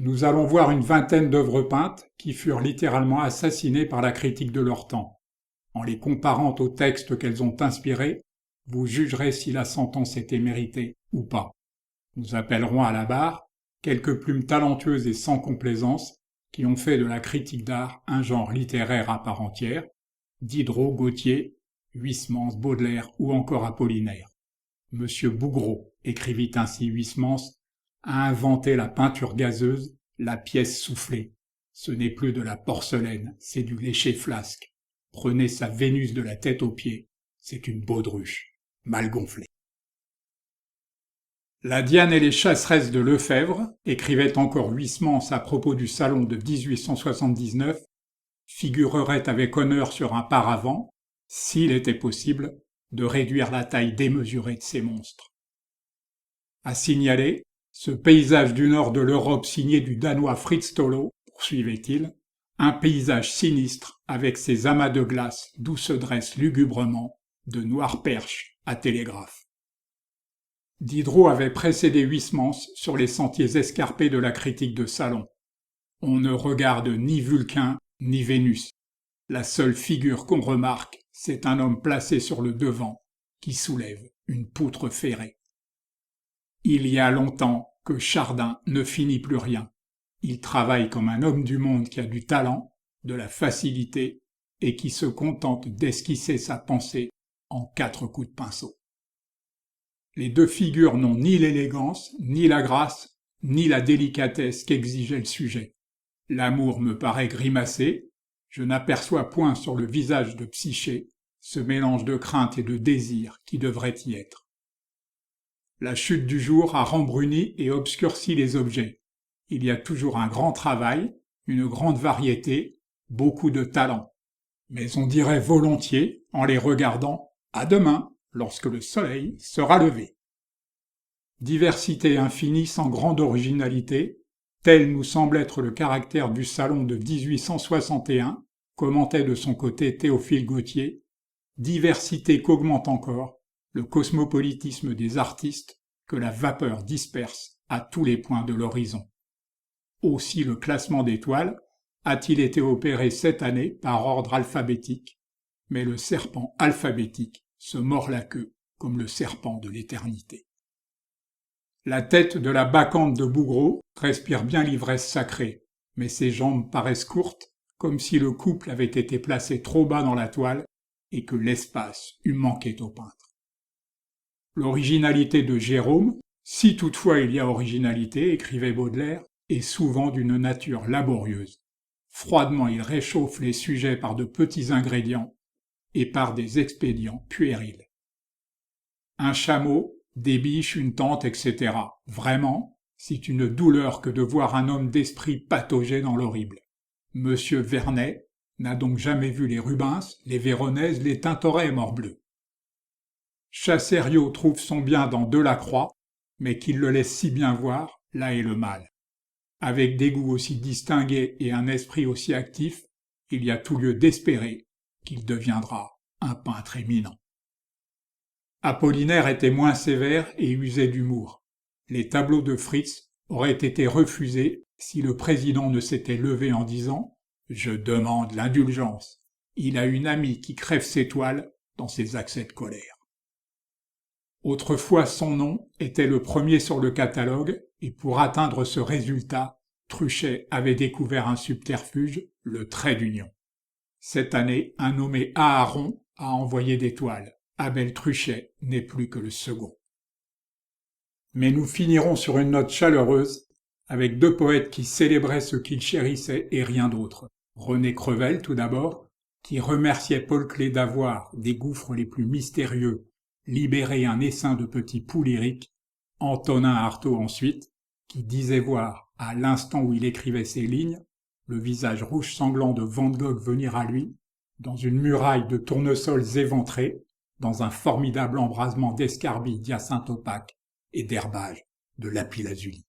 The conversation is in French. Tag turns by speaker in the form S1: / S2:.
S1: Nous allons voir une vingtaine d'œuvres peintes qui furent littéralement assassinées par la critique de leur temps. En les comparant aux textes qu'elles ont inspirés, vous jugerez si la sentence était méritée ou pas. Nous appellerons à la barre quelques plumes talentueuses et sans complaisance qui ont fait de la critique d'art un genre littéraire à part entière, Diderot, Gautier, Huysmans, Baudelaire ou encore Apollinaire. Monsieur Bouguereau, écrivit ainsi Huysmans, a inventé la peinture gazeuse, la pièce soufflée. Ce n'est plus de la porcelaine, c'est du lécher-flasque. Prenez sa Vénus de la tête aux pieds, c'est une baudruche, mal gonflée. La Diane et les chasseresses de Lefebvre, écrivait encore Huysmans à propos du salon de 1879, figurerait avec honneur sur un paravent, s'il était possible, de réduire la taille démesurée de ces monstres. À signaler, ce paysage du nord de l'Europe signé du Danois Fritz Tolo, poursuivait-il, un paysage sinistre avec ses amas de glace d'où se dressent lugubrement de noires perches à télégraphe. Diderot avait précédé Huysmans sur les sentiers escarpés de la critique de salon. On ne regarde ni Vulcain ni Vénus. La seule figure qu'on remarque, c'est un homme placé sur le devant qui soulève une poutre ferrée. Il y a longtemps que Chardin ne finit plus rien. Il travaille comme un homme du monde qui a du talent, de la facilité et qui se contente d'esquisser sa pensée en 4 coups de pinceau. Les deux figures n'ont ni l'élégance, ni la grâce, ni la délicatesse qu'exigeait le sujet. L'amour me paraît grimacé, je n'aperçois point sur le visage de Psyché ce mélange de crainte et de désir qui devrait y être. La chute du jour a rembruni et obscurci les objets. Il y a toujours un grand travail, une grande variété, beaucoup de talent. Mais on dirait volontiers, en les regardant, à demain, lorsque le soleil sera levé. Diversité infinie sans grande originalité, tel nous semble être le caractère du salon de 1861, commentait de son côté Théophile Gautier, diversité qu'augmente encore le cosmopolitisme des artistes que la vapeur disperse à tous les points de l'horizon. Aussi le classement d'étoiles a-t-il été opéré cette année par ordre alphabétique, mais le serpent alphabétique se mord la queue comme le serpent de l'éternité. La tête de la bacchante de Bouguereau respire bien l'ivresse sacrée, mais ses jambes paraissent courtes, comme si le couple avait été placé trop bas dans la toile et que l'espace eût manqué au peintre. L'originalité de Jérôme, si toutefois il y a originalité, écrivait Baudelaire, est souvent d'une nature laborieuse. Froidement il réchauffe les sujets par de petits ingrédients et par des expédients puérils. Un chameau, des biches, une tente, etc. Vraiment, c'est une douleur que de voir un homme d'esprit patauger dans l'horrible. Monsieur Vernet n'a donc jamais vu les Rubens, les Véronèse, les Tintoret, morbleu. Chassériau trouve son bien dans Delacroix, mais qu'il le laisse si bien voir, là est le mal. Avec des goûts aussi distingués et un esprit aussi actif, il y a tout lieu d'espérer qu'il deviendra un peintre éminent. Apollinaire était moins sévère et usait d'humour. Les tableaux de Fritz auraient été refusés si le président ne s'était levé en disant « Je demande l'indulgence. Il a une amie qui crève ses toiles dans ses accès de colère. » Autrefois, son nom était le premier sur le catalogue et pour atteindre ce résultat, Truchet avait découvert un subterfuge, le trait d'union. Cette année, un nommé Aharon a envoyé des toiles. Abel Truchet n'est plus que le second. Mais nous finirons sur une note chaleureuse avec deux poètes qui célébraient ce qu'ils chérissaient et rien d'autre. René Crevel, tout d'abord, qui remerciait Paul Klee d'avoir, des gouffres les plus mystérieux, libéré un essaim de petits poux lyriques, Antonin Artaud ensuite, qui disait voir, à l'instant où il écrivait ces lignes, le visage rouge sanglant de Van Gogh venir à lui, dans une muraille de tournesols éventrés, dans un formidable embrasement d'escarbilles d'hyacinthe opaque et d'herbage de lapis-lazuli.